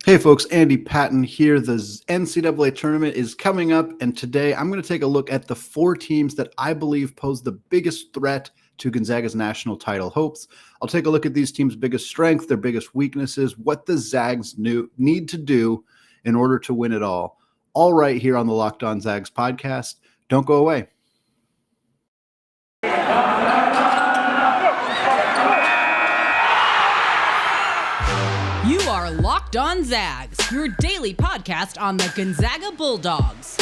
Hey folks, Andy Patton here. The NCAA tournament is coming up, and today I'm going to take a look at the four teams that I believe pose the biggest threat to Gonzaga's national title hopes. I'll take a look at these teams' biggest strengths, their biggest weaknesses, what the Zags need to do in order to win it all right here on the Locked On Zags podcast. Don't go away. You are Locked On Zags, your daily podcast on the Gonzaga Bulldogs.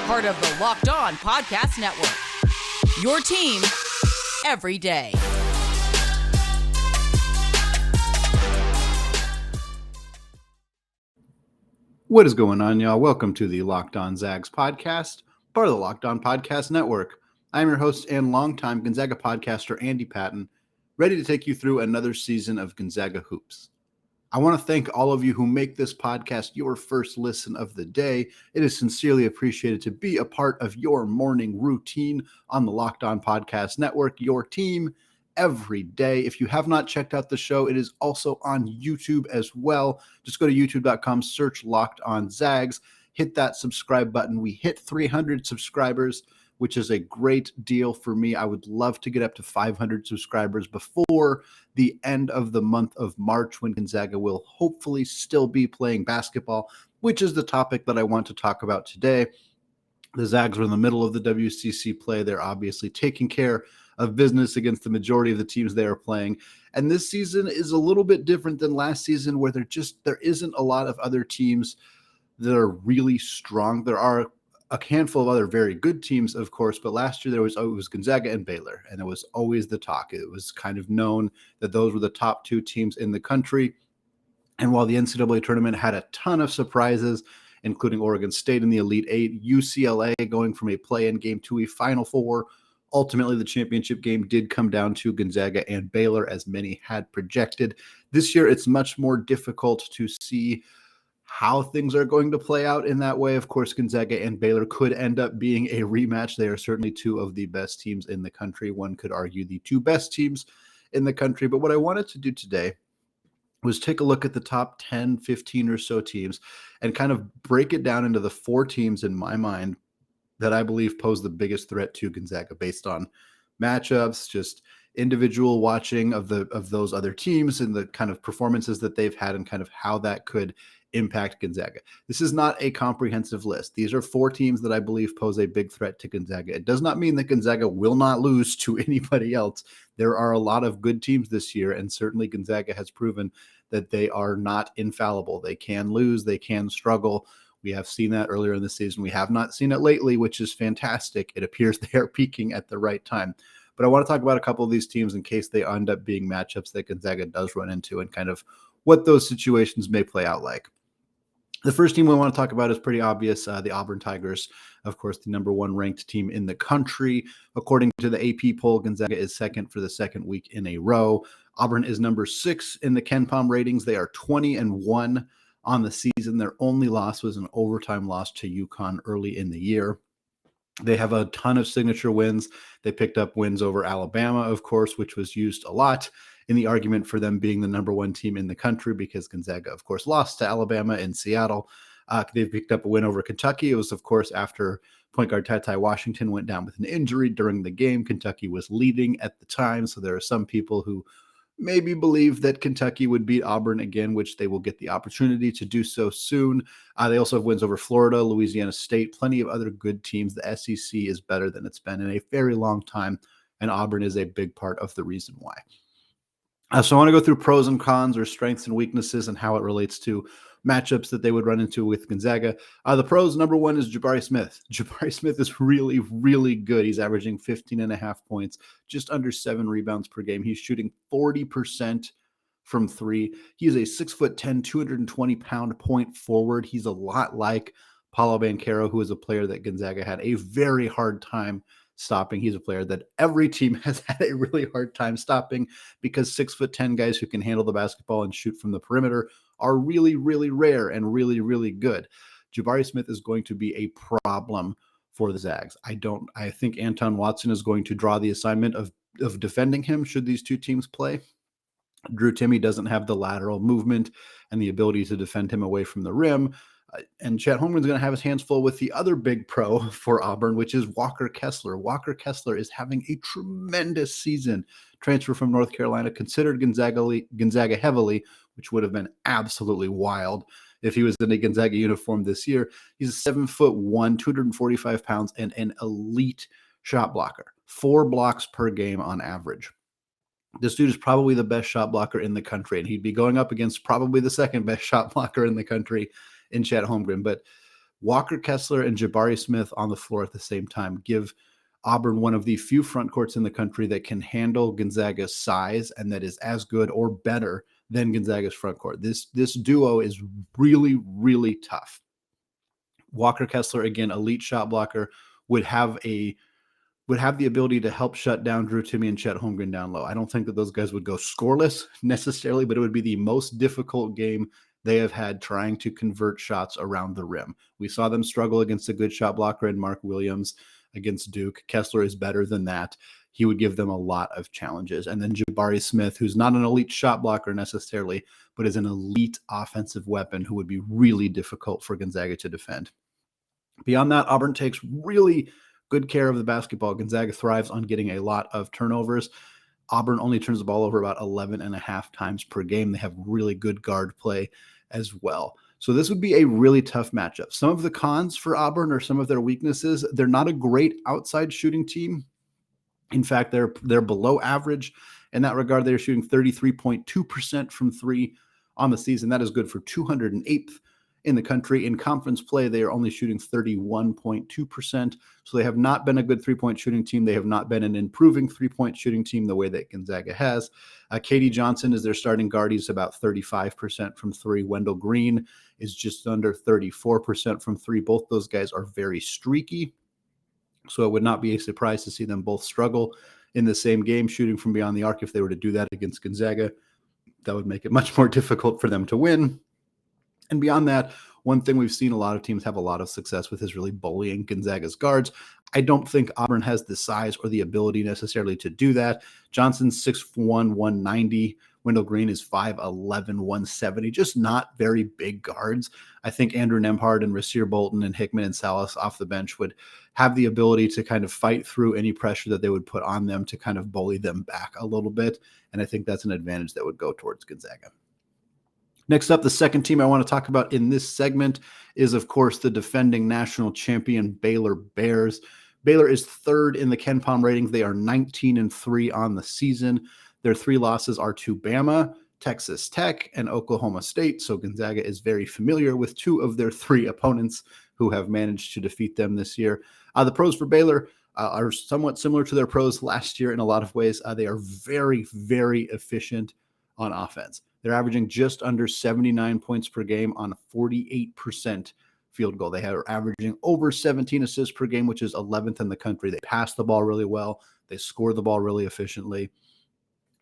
Part of the Locked On Podcast Network. Your team every day. What is going on, y'all? Welcome to the Locked On Zags podcast, part of the Locked On Podcast Network. I'm your host and longtime Gonzaga podcaster, Andy Patton, ready to take you through another season of Gonzaga Hoops. I want to thank all of you who make this podcast your first listen of the day. It is sincerely appreciated to be a part of your morning routine on the Locked On Podcast Network, your team every day. If you have not checked out the show, it is also on YouTube as well. Just go to youtube.com, search Locked On Zags, hit that subscribe button. We hit 300 subscribers, which is a great deal for me. I would love to get up to 500 subscribers before the end of the month of March, when Gonzaga will hopefully still be playing basketball, which is the topic that I want to talk about today. The Zags are in the middle of the WCC play. They're obviously taking care of business against the majority of the teams they are playing. And this season is a little bit different than last season, where there isn't a lot of other teams that are really strong. There are a handful of other very good teams, of course, but last year it was Gonzaga and Baylor, and it was always the talk. It was kind of known that those were the top two teams in the country. And while the NCAA tournament had a ton of surprises, including Oregon State in the Elite Eight, UCLA going from a play-in game to a Final Four, ultimately the championship game did come down to Gonzaga and Baylor, as many had projected. This year, it's much more difficult to see how things are going to play out in that way. Of course, Gonzaga and Baylor could end up being a rematch. They are certainly two of the best teams in the country. One could argue the two best teams in the country. But what I wanted to do today was take a look at the top 10, 15 or so teams and kind of break it down into the four teams in my mind that I believe pose the biggest threat to Gonzaga based on matchups, just individual watching of those other teams and the kind of performances that they've had and kind of how that could impact Gonzaga. This is not a comprehensive list. These are four teams that I believe pose a big threat to Gonzaga. It does not mean that Gonzaga will not lose to anybody else. There are a lot of good teams this year, and certainly Gonzaga has proven that they are not infallible. They can lose, they can struggle. We have seen that earlier in the season. We have not seen it lately, which is fantastic. It appears they are peaking at the right time. But I want to talk about a couple of these teams in case they end up being matchups that Gonzaga does run into and kind of what those situations may play out like. The first team we want to talk about is pretty obvious, the Auburn Tigers, of course, the number one ranked team in the country. According to the AP poll, Gonzaga is second for the second week in a row. Auburn is number 6 in the KenPom ratings. They are 20-1 on the season. Their only loss was an overtime loss to UConn early in the year. They have a ton of signature wins. They picked up wins over Alabama, of course, which was used a lot in the argument for them being the number one team in the country, because Gonzaga, of course, lost to Alabama in Seattle. They've picked up a win over Kentucky. It was, of course, after point guard Ty Washington went down with an injury during the game. Kentucky was leading at the time, so there are some people who maybe believe that Kentucky would beat Auburn again, which they will get the opportunity to do so soon. They also have wins over Florida, Louisiana State, plenty of other good teams. The SEC is better than it's been in a very long time, and Auburn is a big part of the reason why. So I want to go through pros and cons, or strengths and weaknesses, and how it relates to matchups that they would run into with Gonzaga. The pros, number one is Jabari Smith. Jabari Smith is really, really good. He's averaging 15.5 points, just under 7 rebounds per game. He's shooting 40% from three. He is a 6'10", 220-pound point forward. He's a lot like Paolo Banchero, who is a player that Gonzaga had a very hard time stopping. He's a player that every team has had a really hard time stopping, because 6'10" guys who can handle the basketball and shoot from the perimeter are really, really rare and really, really good. Jabari Smith is going to be a problem for the Zags. I think Anton Watson is going to draw the assignment of defending him should these two teams play. Drew Timme doesn't have the lateral movement and the ability to defend him away from the rim. And Chet Holmgren's going to have his hands full with the other big pro for Auburn, which is Walker Kessler. Walker Kessler is having a tremendous season. Transfer from North Carolina, considered Gonzaga heavily, which would have been absolutely wild if he was in a Gonzaga uniform this year. He's 7'1", 245 pounds, and an elite shot blocker. 4 blocks per game on average. This dude is probably the best shot blocker in the country, and he'd be going up against probably the second best shot blocker in the country in Chet Holmgren. But Walker Kessler and Jabari Smith on the floor at the same time give Auburn one of the few front courts in the country that can handle Gonzaga's size and that is as good or better than Gonzaga's front court. This duo is really, really tough. Walker Kessler, again, elite shot blocker, would have the ability to help shut down Drew Timme and Chet Holmgren down low. I don't think that those guys would go scoreless necessarily, but it would be the most difficult game they have had trying to convert shots around the rim. We saw them struggle against a good shot blocker in Mark Williams against Duke. Kessler is better than that. He would give them a lot of challenges. And then Jabari Smith, who's not an elite shot blocker necessarily, but is an elite offensive weapon who would be really difficult for Gonzaga to defend. Beyond that, Auburn takes really good care of the basketball. Gonzaga thrives on getting a lot of turnovers. Auburn only turns the ball over about 11.5 times per game. They have really good guard play as well. So this would be a really tough matchup. Some of the cons for Auburn or some of their weaknesses, they're not a great outside shooting team. In fact, they're below average in that regard. They're shooting 33.2% from three on the season. That is good for 208th in the country. In conference play, they are only shooting 31.2%. So they have not been a good three-point shooting team. They have not been an improving three-point shooting team the way that Gonzaga has. Katie Johnson is their starting guard. He's about 35% from three. Wendell Green is just under 34% from three. Both those guys are very streaky. So it would not be a surprise to see them both struggle in the same game shooting from beyond the arc. If they were to do that against Gonzaga, that would make it much more difficult for them to win. And beyond that, one thing we've seen a lot of teams have a lot of success with is really bullying Gonzaga's guards. I don't think Auburn has the size or the ability necessarily to do that. Johnson's 6'1", 190. Wendell Green is 5'11", 170. Just not very big guards. I think Andrew Nembhard and Rasir Bolton and Hickman and Salas off the bench would have the ability to kind of fight through any pressure that they would put on them to kind of bully them back a little bit. And I think that's an advantage that would go towards Gonzaga. Next up, the second team I want to talk about in this segment is, of course, the defending national champion Baylor Bears. Baylor is third in the KenPom ratings. They are 19-3 on the season. Their 3 losses are to Bama, Texas Tech, and Oklahoma State. So Gonzaga is very familiar with 2 of their 3 opponents who have managed to defeat them this year. The pros for Baylor are somewhat similar to their pros last year in a lot of ways. They are very, very efficient on offense. They're averaging just under 79 points per game on 48% field goal. They are averaging over 17 assists per game, which is 11th in the country. They pass the ball really well. They score the ball really efficiently.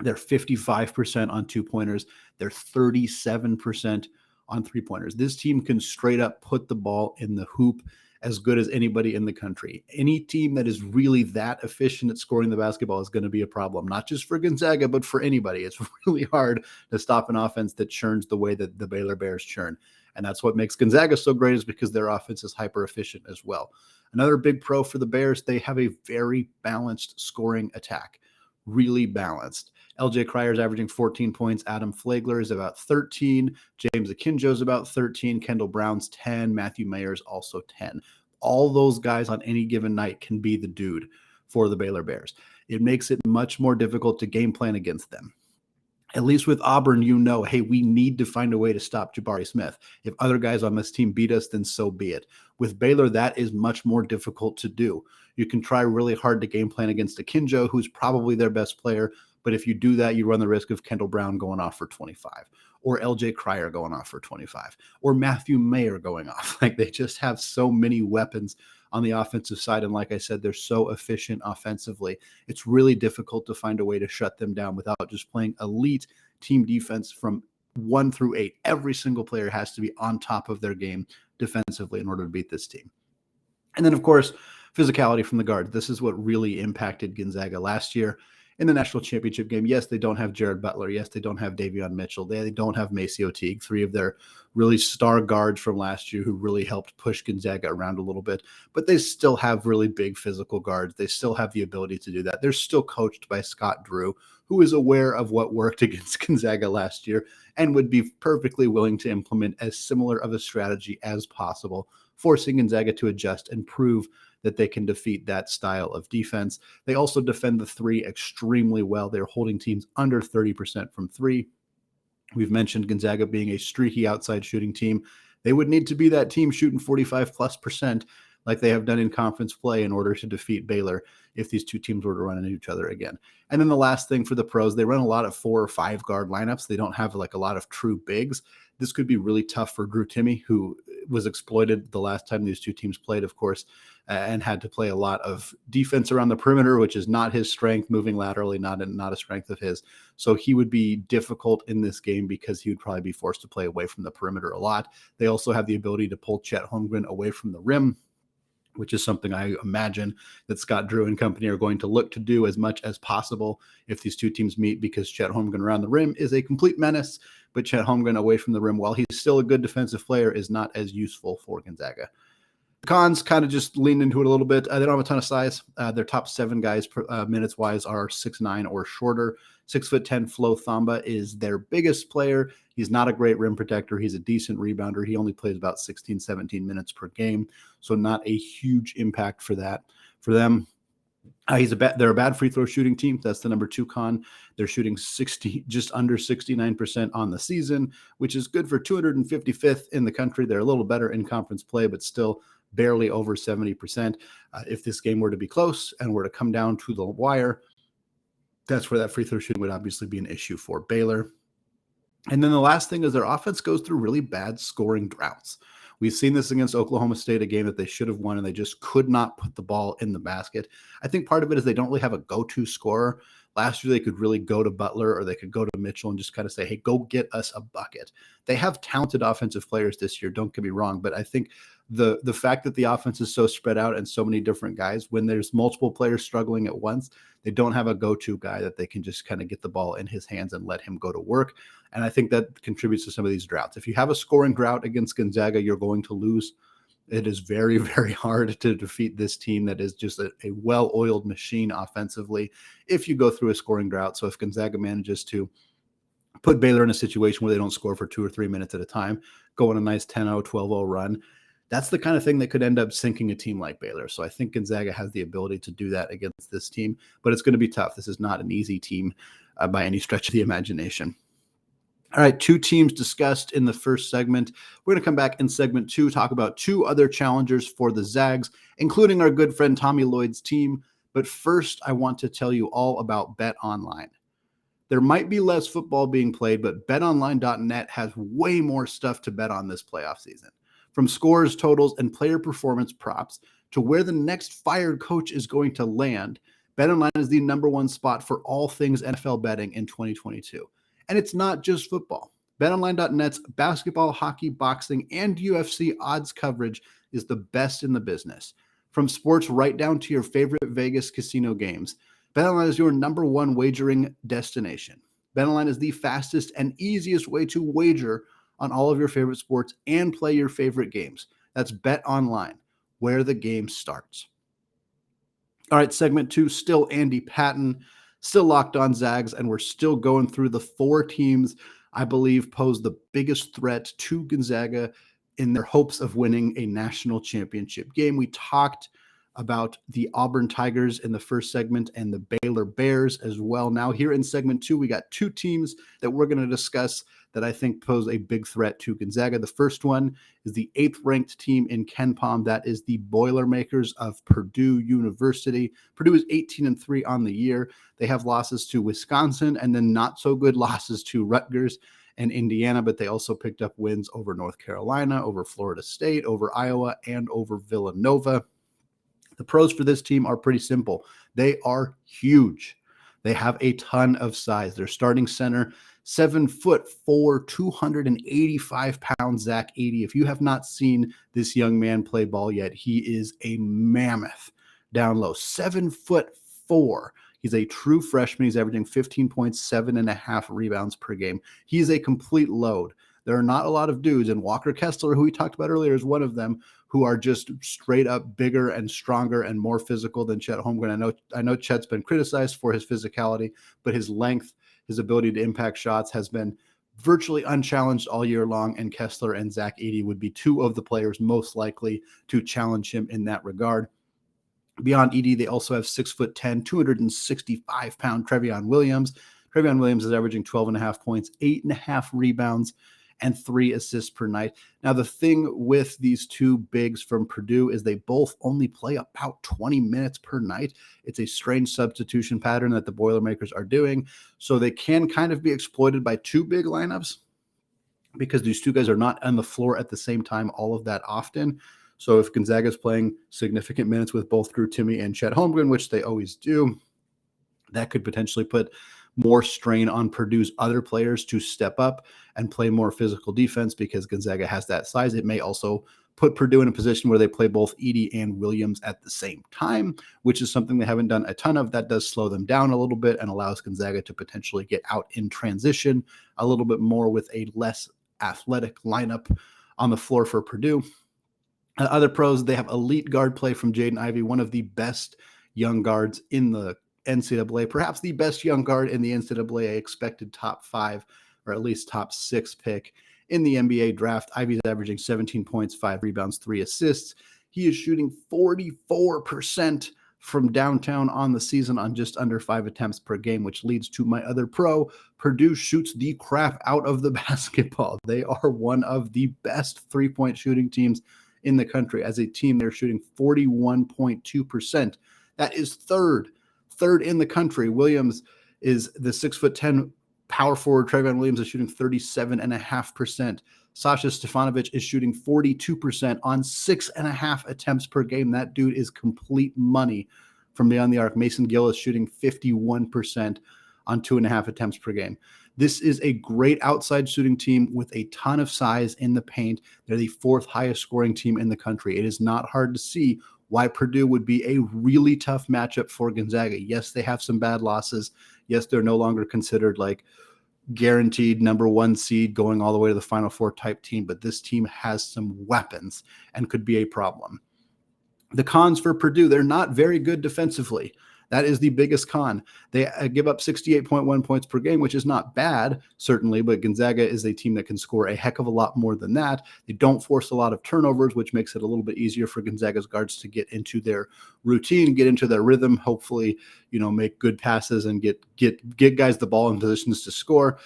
They're 55% on 2-pointers. They're 37% on 3-pointers. This team can straight up put the ball in the hoop as good as anybody in the country. Any team that is really that efficient at scoring the basketball is going to be a problem, not just for Gonzaga, but for anybody. It's really hard to stop an offense that churns the way that the Baylor Bears churn. And that's what makes Gonzaga so great, is because their offense is hyper efficient as well. Another big pro for the Bears, they have a very balanced scoring attack, really balanced. LJ Cryer is averaging 14 points. Adam Flagler is about 13. James Akinjo is about 13. Kendall Brown's 10. Matthew Mayer's also 10. All those guys on any given night can be the dude for the Baylor Bears. It makes it much more difficult to game plan against them. At least with Auburn, you know, hey, we need to find a way to stop Jabari Smith. If other guys on this team beat us, then so be it. With Baylor, that is much more difficult to do. You can try really hard to game plan against Akinjo, who's probably their best player, but if you do that, you run the risk of Kendall Brown going off for 25, or LJ Cryer going off for 25, or Matthew Mayer going off. Like, they just have so many weapons on the offensive side. And like I said, they're so efficient offensively. It's really difficult to find a way to shut them down without just playing elite team defense from 1 through 8. Every single player has to be on top of their game defensively in order to beat this team. And then, of course, physicality from the guard. This is what really impacted Gonzaga last year. in the national championship game. Yes, they don't have Jared Butler. Yes, they don't have Davion Mitchell. They don't have Maceo Teague, three of their really star guards from last year who really helped push Gonzaga around a little bit. But they still have really big physical guards. They still have the ability to do that. They're still coached by Scott Drew, who is aware of what worked against Gonzaga last year and would be perfectly willing to implement as similar of a strategy as possible, forcing Gonzaga to adjust and prove that they can defeat that style of defense. They also defend the three extremely well. They're holding teams under 30% from three. We've mentioned Gonzaga being a streaky outside shooting team. They would need to be that team shooting 45+% like they have done in conference play in order to defeat Baylor if these two teams were to run into each other again. And then the last thing for the pros, they run a lot of 4 or 5 guard lineups. They don't have like a lot of true bigs. This could be really tough for Drew Timme, who was exploited the last time these two teams played, of course, and had to play a lot of defense around the perimeter, which is not his strength, moving laterally, not a strength of his. So he would be difficult in this game because he would probably be forced to play away from the perimeter a lot. They also have the ability to pull Chet Holmgren away from the rim, which is something I imagine that Scott Drew and company are going to look to do as much as possible if these two teams meet, because Chet Holmgren around the rim is a complete menace, but Chet Holmgren away from the rim, while he's still a good defensive player, is not as useful for Gonzaga. The cons kind of just leaned into it a little bit. They don't have a ton of size. Their top 7 guys minutes-wise are 6'9" or shorter. 6'10" Flo Thamba is their biggest player. He's not a great rim protector. He's a decent rebounder. He only plays about 16, 17 minutes per game, so not a huge impact for that. For them, they're a bad free throw shooting team. That's the number 2 con. They're shooting just under 69% on the season, which is good for 255th in the country. They're a little better in conference play, but still barely over 70%. If this game were to be close and were to come down to the wire, that's where that free throw shooting would obviously be an issue for Baylor. And then the last thing is their offense goes through really bad scoring droughts. We've seen this against Oklahoma State, a game that they should have won, and they just could not put the ball in the basket. I think part of it is they don't really have a go-to scorer. Last year, they could really go to Butler or they could go to Mitchell and just kind of say, hey, go get us a bucket. They have talented offensive players this year, don't get me wrong, but I think the fact that the offense is so spread out and so many different guys, when there's multiple players struggling at once, they don't have a go-to guy that they can just kind of get the ball in his hands and let him go to work. And I think that contributes to some of these droughts. If you have a scoring drought against Gonzaga, you're going to lose. It is very, very hard to defeat this team that is just a well-oiled machine offensively if you go through a scoring drought. So if Gonzaga manages to put Baylor in a situation where they don't score for 2 or 3 minutes at a time, go on a nice 10-0, 12-0 run, that's the kind of thing that could end up sinking a team like Baylor. So I think Gonzaga has the ability to do that against this team, but it's going to be tough. This is not an easy team by any stretch of the imagination. All right, 2 teams discussed in the first segment. We're going to come back in segment 2, talk about 2 other challengers for the Zags, including our good friend Tommy Lloyd's team. But first, I want to tell you all about BetOnline. There might be less football being played, but betonline.net has way more stuff to bet on this playoff season. From scores, totals, and player performance props to where the next fired coach is going to land, BetOnline is the number 1 spot for all things NFL betting in 2022. And it's not just football. BetOnline.net's basketball, hockey, boxing, and UFC odds coverage is the best in the business. From sports right down to your favorite Vegas casino games, BetOnline is your number 1 wagering destination. BetOnline is the fastest and easiest way to wager on all of your favorite sports and play your favorite games. That's BetOnline, where the game starts. All right, segment 2, still Andy Patton, still Locked On Zags, and we're still going through the 4 teams I believe pose the biggest threat to Gonzaga in their hopes of winning a national championship game. We talked about the Auburn Tigers in the first segment and the Baylor Bears as well. Now here in segment 2, we got 2 teams that we're going to discuss that I think pose a big threat to Gonzaga. The first one is the 8th ranked team in KenPom. That is the Boilermakers of Purdue University. Purdue is 18-3 on the year. They have losses to Wisconsin and then not so good losses to Rutgers and Indiana, but they also picked up wins over North Carolina, over Florida State, over Iowa, and over Villanova. The pros for this team are pretty simple. They are huge. They have a ton of size. Their starting center, 7'4", 285-pound Zach Edey. If you have not seen this young man play ball yet, he is a mammoth down low. 7'4". He's a true freshman. He's averaging 15 points, 7.5 rebounds per game. He's a complete load. There are not a lot of dudes, and Walker Kessler, who we talked about earlier, is one of them, who are just straight up bigger and stronger and more physical than Chet Holmgren. I know Chet's been criticized for his physicality, but his length, his ability to impact shots has been virtually unchallenged all year long, and Kessler and Edey would be two of the players most likely to challenge him in that regard. Beyond Edey, they also have 6'10", 265-pound Trevion Williams. Trevion Williams is averaging 12.5 points, 8.5 rebounds, and 3 assists per night. Now, the thing with these two bigs from Purdue is they both only play about 20 minutes per night. It's a strange substitution pattern that the Boilermakers are doing. So they can kind of be exploited by two big lineups because these two guys are not on the floor at the same time all of that often. So if Gonzaga is playing significant minutes with both Drew Timme and Chet Holmgren, which they always do, that could potentially put more strain on Purdue's other players to step up and play more physical defense because Gonzaga has that size. It may also put Purdue in a position where they play both Edey and Williams at the same time, which is something they haven't done a ton of. That does slow them down a little bit and allows Gonzaga to potentially get out in transition a little bit more with a less athletic lineup on the floor for Purdue. Other pros, they have elite guard play from Jaden Ivey, one of the best young guards in the NCAA, perhaps the best young guard in the NCAA, expected top 5 or at least top 6 pick in the NBA draft. Ivey's averaging 17 points, 5 rebounds, 3 assists. He is shooting 44% from downtown on the season on just under 5 attempts per game, which leads to my other pro. Purdue shoots the crap out of the basketball. They are one of the best three-point shooting teams in the country. As a team, they're shooting 41.2%. That is third in the country. Williams is the 6'10" power forward. Trevion Williams is shooting 37.5%. Sasha Stefanovic is shooting 42% on 6.5 attempts per game. That dude is complete money from beyond the arc. Mason Gill is shooting 51% on 2.5 attempts per game. This is a great outside shooting team with a ton of size in the paint. They're the 4th highest scoring team in the country. It is not hard to see why Purdue would be a really tough matchup for Gonzaga. Yes, they have some bad losses. Yes, they're no longer considered like guaranteed number 1 seed going all the way to the Final Four type team, but this team has some weapons and could be a problem. The cons for Purdue, they're not very good defensively. That is the biggest con. They give up 68.1 points per game, which is not bad, certainly, but Gonzaga is a team that can score a heck of a lot more than that. They don't force a lot of turnovers, which makes it a little bit easier for Gonzaga's guards to get into their routine, get into their rhythm, hopefully, make good passes and get guys the ball in positions to score.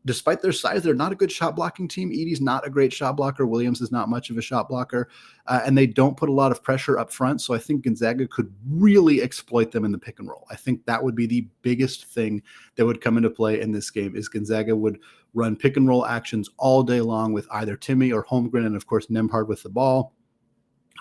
Despite their size, they're not a good shot blocking team. Edey's not a great shot blocker. Williams is not much of a shot blocker. And they don't put a lot of pressure up front. So I think Gonzaga could really exploit them in the pick and roll. I think that would be the biggest thing that would come into play in this game is Gonzaga would run pick and roll actions all day long with either Timme or Holmgren and, of course, Nembhard with the ball.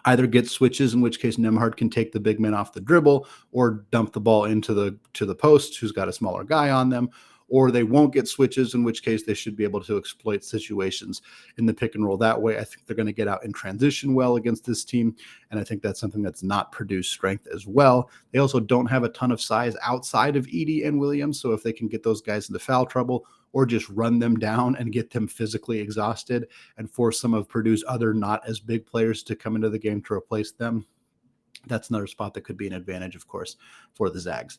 Either get switches, in which case Nembhard can take the big man off the dribble or dump the ball into the post who's got a smaller guy on them, or they won't get switches, in which case they should be able to exploit situations in the pick and roll that way. I think they're going to get out in transition well against this team, and I think that's something that's not Purdue's strength as well. They also don't have a ton of size outside of Edey and Williams, so if they can get those guys into foul trouble or just run them down and get them physically exhausted and force some of Purdue's other not as big players to come into the game to replace them, that's another spot that could be an advantage, of course, for the Zags.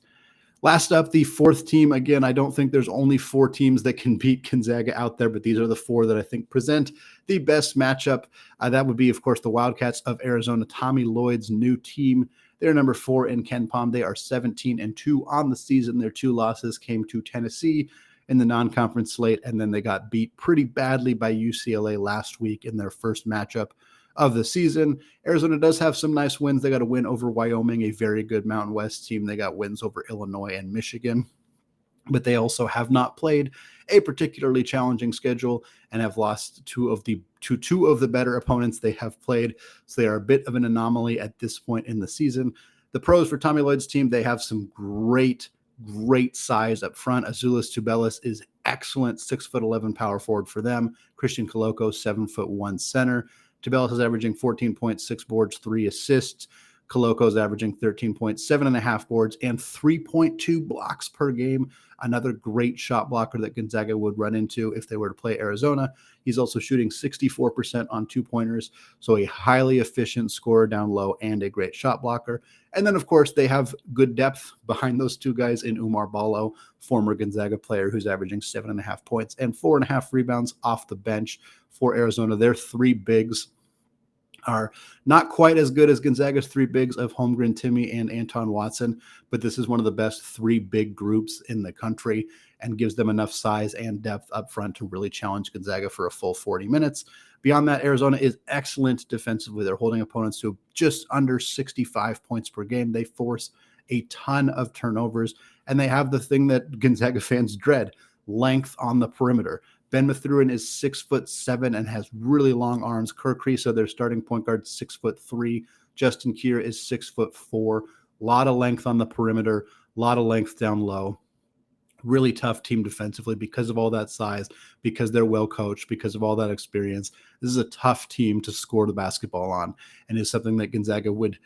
Last up, the 4th team. Again, I don't think there's only 4 teams that can beat Gonzaga out there, but these are the 4 that I think present the best matchup. That would be, of course, the Wildcats of Arizona, Tommy Lloyd's new team. They're number 4 in KenPom. They are 17-2 on the season. Their 2 losses came to Tennessee in the non-conference slate, and then they got beat pretty badly by UCLA last week in their first matchup of the season. Arizona does have some nice wins. They got a win over Wyoming, a very good Mountain West team. They got wins over Illinois and Michigan, but they also have not played a particularly challenging schedule and have lost two of the better opponents they have played. So they are a bit of an anomaly at this point in the season. The pros for Tommy Lloyd's team, they have some great size up front. Azuolas Tubelis is excellent 6'11" power forward for them. Christian Coloco, 7'1" center. Tubelis is averaging 14.6 boards, 3 assists. Coloco's averaging 13 points, 7.5 boards, and 3.2 blocks per game. Another great shot blocker that Gonzaga would run into if they were to play Arizona. He's also shooting 64% on two-pointers, so a highly efficient scorer down low and a great shot blocker. And then, of course, they have good depth behind those two guys in Oumar Ballo, former Gonzaga player who's averaging 7.5 points and 4.5 rebounds off the bench for Arizona. Their three bigs are not quite as good as Gonzaga's three bigs of Holmgren, Timme, and Anton Watson, but this is one of the best three big groups in the country and gives them enough size and depth up front to really challenge Gonzaga for a full 40 minutes. Beyond that, Arizona is excellent defensively. They're holding opponents to just under 65 points per game. They force a ton of turnovers, and they have the thing that Gonzaga fans dread, length on the perimeter. Ben Mathurin is 6'7" and has really long arms. Kirk Kriisa, their starting point guard, 6'3". Justin Kier is 6'4". A lot of length on the perimeter, a lot of length down low. Really tough team defensively because of all that size, because they're well coached, because of all that experience. This is a tough team to score the basketball on, and is something that Gonzaga would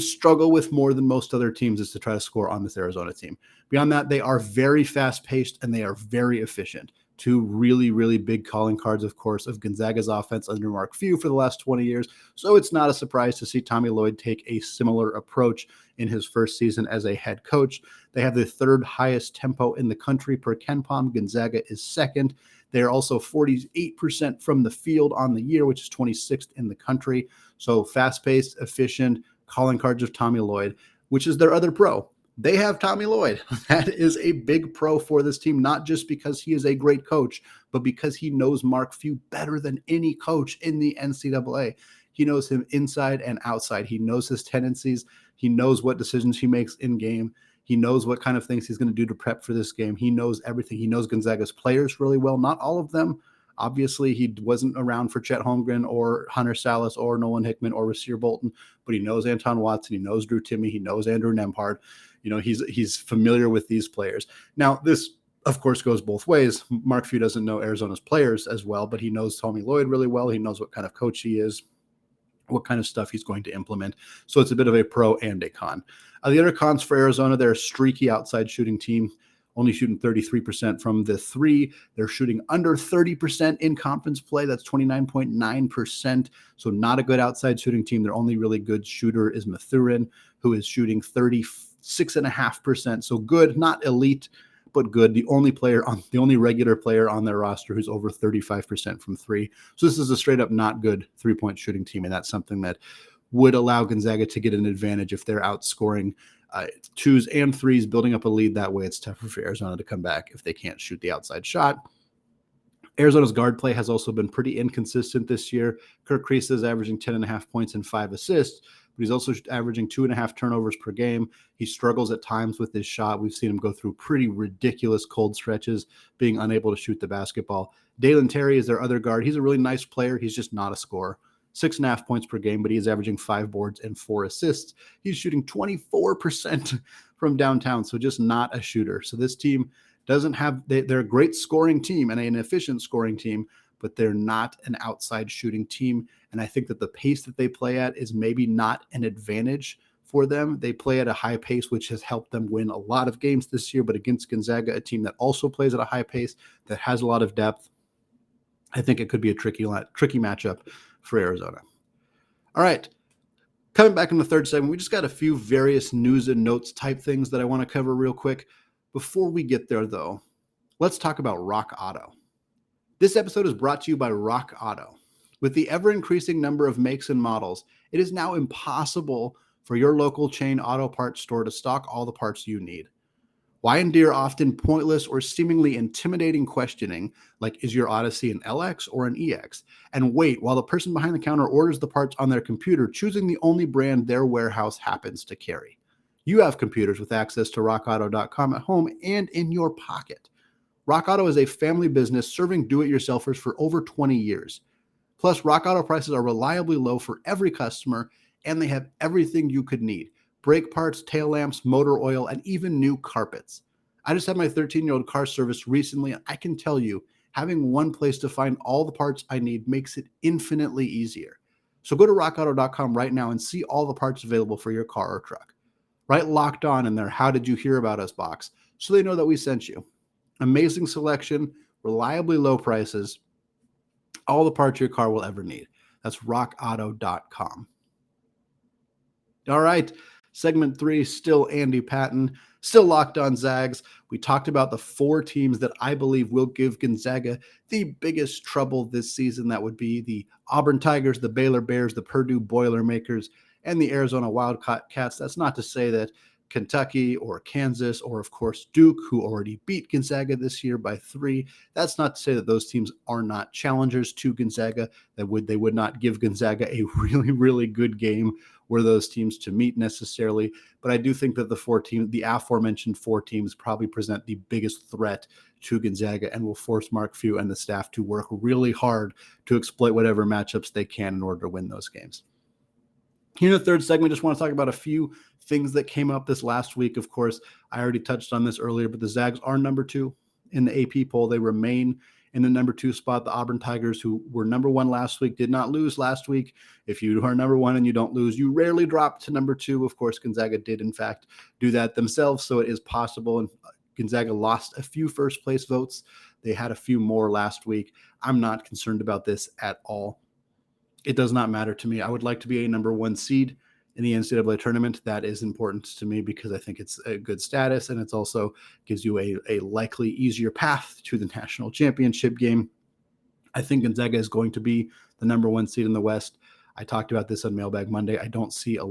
struggle with more than most other teams, is to try to score on this Arizona team. Beyond that, they are very fast-paced and they are very efficient. Two really, really big calling cards, of course, of Gonzaga's offense under Mark Few for the last 20 years. So it's not a surprise to see Tommy Lloyd take a similar approach in his first season as a head coach. They have the third highest tempo in the country per KenPom. Gonzaga is second. They are also 48% from the field on the year, which is 26th in the country. So fast-paced, efficient, calling cards of Tommy Lloyd, which is their other pro. They have Tommy Lloyd. That is a big pro for this team, not just because he is a great coach, but because he knows Mark Few better than any coach in the NCAA. He knows him inside and outside. He knows his tendencies. He knows what decisions he makes in game. He knows what kind of things he's going to do to prep for this game. He knows everything. He knows Gonzaga's players really well. Not all of them. Obviously, he wasn't around for Chet Holmgren or Hunter Salas or Nolan Hickman or Rasir Bolton, but he knows Anton Watson. He knows Drew Timme. He knows Andrew Nembhard. You know, he's familiar with these players. Now, this, of course, goes both ways. Mark Few doesn't know Arizona's players as well, but he knows Tommy Lloyd really well. He knows what kind of coach he is, what kind of stuff he's going to implement. So it's a bit of a pro and a con. The other cons for Arizona, they're a streaky outside shooting team, only shooting 33% from the three. They're shooting under 30% in conference play. That's 29.9%. So not a good outside shooting team. Their only really good shooter is Mathurin, who is shooting 36.5%. So good, not elite, but good. The only regular player on their roster who's over 35% from three. So this is a straight up not good 3-point shooting team. And that's something that would allow Gonzaga to get an advantage if they're outscoring twos and threes, building up a lead that way. It's tougher for Arizona to come back if they can't shoot the outside shot. Arizona's guard play has also been pretty inconsistent this year. Kirk Kriisa is averaging 10.5 points and 5 assists, but he's also averaging 2.5 turnovers per game. He struggles at times with his shot. We've seen him go through pretty ridiculous cold stretches, being unable to shoot the basketball. Dalen Terry is their other guard. He's a really nice player. He's just not a scorer. 6.5 points per game, but he is averaging 5 boards and 4 assists. He's shooting 24% from downtown, so just not a shooter. So this team doesn't have, they're a great scoring team and an efficient scoring team, but they're not an outside shooting team. And I think that the pace that they play at is maybe not an advantage for them. They play at a high pace, which has helped them win a lot of games this year, but against Gonzaga, a team that also plays at a high pace, that has a lot of depth, I think it could be a tricky matchup for Arizona. All right. Coming back in the third segment, we just got a few various news and notes type things that I want to cover real quick. Before we get there, though, let's talk about Rock Auto. This episode is brought to you by Rock Auto. With the ever-increasing number of makes and models, it is now impossible for your local chain auto parts store to stock all the parts you need. Why endure often pointless or seemingly intimidating questioning like, is your Odyssey an LX or an EX? And wait while the person behind the counter orders the parts on their computer, choosing the only brand their warehouse happens to carry. You have computers with access to rockauto.com at home and in your pocket. Rock Auto is a family business serving do-it-yourselfers for over 20 years. Plus, Rock Auto prices are reliably low for every customer, and they have everything you could need. Brake parts, tail lamps, motor oil, and even new carpets. I just had my 13-year-old car serviced recently, and I can tell you, having one place to find all the parts I need makes it infinitely easier. So go to rockauto.com right now and see all the parts available for your car or truck. Write Locked On in their How Did You Hear About Us box so they know that we sent you. Amazing selection, reliably low prices, all the parts your car will ever need. That's rockauto.com. All right, segment 3, still Andy Patton, still Locked On Zags. We talked about the 4 teams that I believe will give Gonzaga the biggest trouble this season. That would be the Auburn Tigers, the Baylor Bears, the Purdue Boilermakers, and the Arizona Wildcats. That's not to say that Kentucky or Kansas or, of course, Duke, who already beat Gonzaga this year by 3. That's not to say that those teams are not challengers to Gonzaga. They would not give Gonzaga a really, really good game were those teams to meet necessarily. But I do think that the aforementioned 4 teams probably present the biggest threat to Gonzaga and will force Mark Few and the staff to work really hard to exploit whatever matchups they can in order to win those games. Here in the third segment, just want to talk about a few things that came up this last week. Of course, I already touched on this earlier, but the Zags are number 2 in the AP poll. They remain in the number 2 spot. The Auburn Tigers, who were number 1 last week, did not lose last week. If you are number 1 and you don't lose, you rarely drop to number 2. Of course, Gonzaga did, in fact, do that themselves, so it is possible. And Gonzaga lost a few first-place votes. They had a few more last week. I'm not concerned about this at all. It does not matter to me. I would like to be a number 1 seed in the NCAA tournament. That is important to me because I think it's a good status, and it's also gives you a likely easier path to the national championship game. I think Gonzaga is going to be the number 1 seed in the West. I talked about this on Mailbag Monday. I don't see a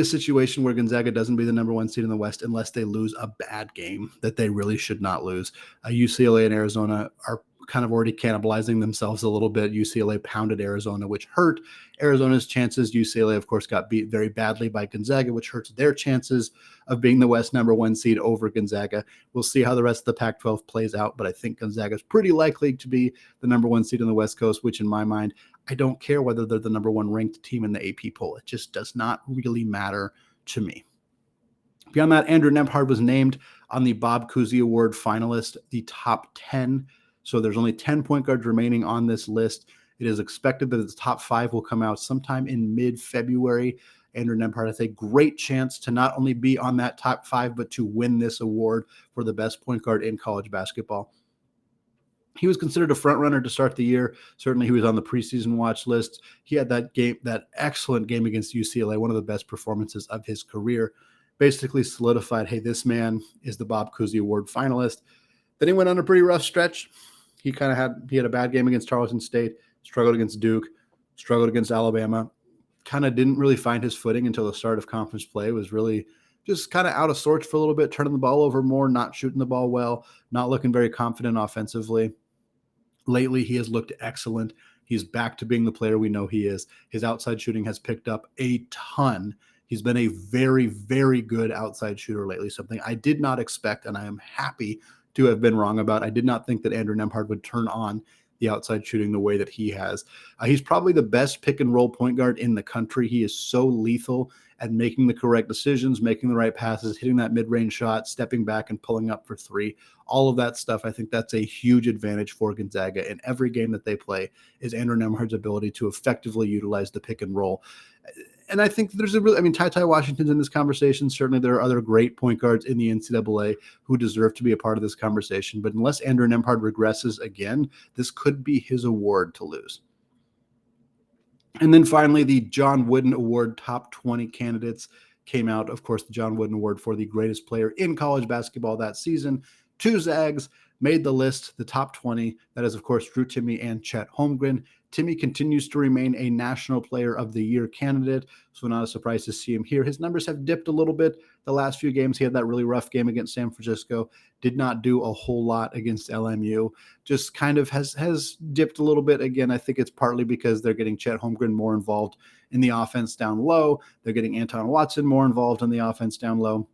situation where Gonzaga doesn't be the number 1 seed in the West unless they lose a bad game that they really should not lose. UCLA and Arizona are kind of already cannibalizing themselves a little bit. UCLA pounded Arizona, which hurt Arizona's chances. UCLA, of course, got beat very badly by Gonzaga, which hurts their chances of being the West number 1 seed over Gonzaga. We'll see how the rest of the Pac-12 plays out, but I think Gonzaga is pretty likely to be the number 1 seed in the West Coast, which in my mind, I don't care whether they're the number 1 ranked team in the AP poll. It just does not really matter to me. Beyond that, Andrew Nembhard was named on the Bob Cousy Award finalist, the top 10. So there's only 10 point guards remaining on this list. It is expected that the top 5 will come out sometime in mid-February. Andrew Nembhard has a great chance to not only be on that top 5, but to win this award for the best point guard in college basketball. He was considered a front runner to start the year. Certainly he was on the preseason watch list. He had that excellent game against UCLA, one of the best performances of his career. Basically solidified, hey, this man is the Bob Cousy Award finalist. Then he went on a pretty rough stretch. He had a bad game against Tarleton State, struggled against Duke, struggled against Alabama, kind of didn't really find his footing until the start of conference play, was really just kind of out of sorts for a little bit, turning the ball over more, not shooting the ball well, not looking very confident offensively. Lately, he has looked excellent. He's back to being the player we know he is. His outside shooting has picked up a ton. He's been a very, very good outside shooter lately, something I did not expect, and I am happy to have been wrong about. I did not think that Andrew Nembhard would turn on the outside shooting the way that he has. He's probably the best pick and roll point guard in the country. He is so lethal at making the correct decisions, making the right passes, hitting that mid-range shot, stepping back and pulling up for 3. All of that stuff, I think that's a huge advantage for Gonzaga in every game that they play, is Andrew Nembhard's ability to effectively utilize the pick and roll. And I think there's Ty Washington's in this conversation. Certainly there are other great point guards in the NCAA who deserve to be a part of this conversation. But unless Andrew Nembhard regresses again, this could be his award to lose. And then finally, the John Wooden Award top 20 candidates came out. Of course, the John Wooden Award for the greatest player in college basketball that season. 2 Zags made the list, the top 20. That is, of course, Drew Timme and Chet Holmgren. Timme continues to remain a National Player of the Year candidate, so not a surprise to see him here. His numbers have dipped a little bit the last few games. He had that really rough game against San Francisco, did not do a whole lot against LMU, just kind of has dipped a little bit. Again, I think it's partly because they're getting Chet Holmgren more involved in the offense down low. They're getting Anton Watson more involved in the offense down low.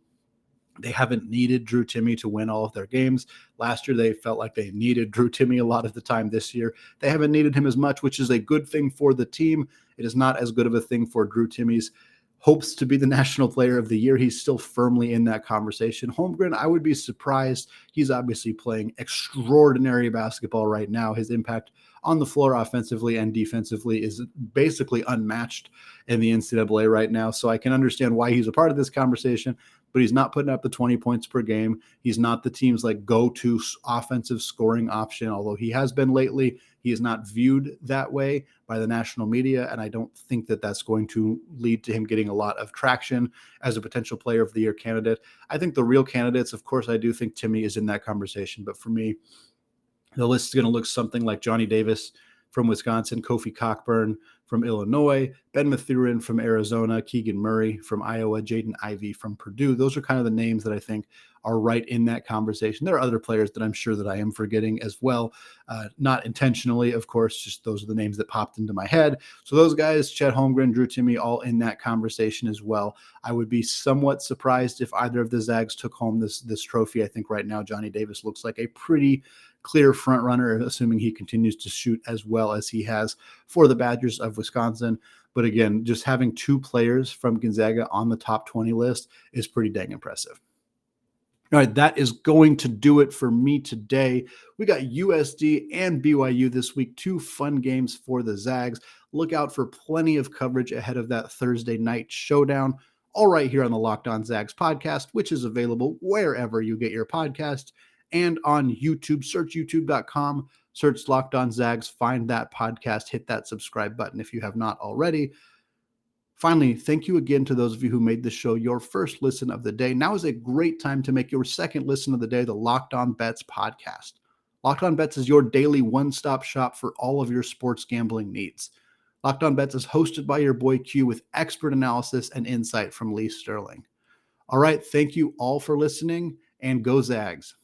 They haven't needed Drew Timme to win all of their games. Last year, they felt like they needed Drew Timme a lot of the time. This year, they haven't needed him as much, which is a good thing for the team. It is not as good of a thing for Drew Timme's hopes to be the National Player of the Year. He's still firmly in that conversation. Holmgren, I would be surprised. He's obviously playing extraordinary basketball right now. His impact on the floor offensively and defensively is basically unmatched in the NCAA right now. So I can understand why he's a part of this conversation, but he's not putting up the 20 points per game. He's not the team's like go-to offensive scoring option, although he has been lately. He is not viewed that way by the national media, and I don't think that that's going to lead to him getting a lot of traction as a potential Player of the Year candidate. I think the real candidates, of course, I do think Timme is in that conversation, but for me, the list is going to look something like Johnny Davis from Wisconsin, Kofi Cockburn from Illinois, Ben Mathurin from Arizona, Keegan Murray from Iowa, Jaden Ivey from Purdue. Those are kind of the names that I think are right in that conversation. There are other players that I'm sure that I am forgetting as well, not intentionally, of course, just those are the names that popped into my head. So those guys, Chet Holmgren, Drew Timme, all in that conversation as well. I would be somewhat surprised if either of the Zags took home this trophy. I think right now Johnny Davis looks like a pretty clear front runner, assuming he continues to shoot as well as he has for the Badgers of Wisconsin. But again, just having two players from Gonzaga on the top 20 list is pretty dang impressive. All right, that is going to do it for me today. We got USD and BYU this week, two fun games for the Zags. Look out for plenty of coverage ahead of that Thursday night showdown, all right here on the Locked On Zags podcast, which is available wherever you get your podcast and on YouTube. Search youtube.com, search Locked On Zags, find that podcast, hit that subscribe button if you have not already. Finally, thank you again to those of you who made this show your first listen of the day. Now is a great time to make your second listen of the day, the Locked On Bets podcast. Locked On Bets is your daily one-stop shop for all of your sports gambling needs. Locked On Bets is hosted by your boy Q with expert analysis and insight from Lee Sterling. All right, thank you all for listening, and go Zags.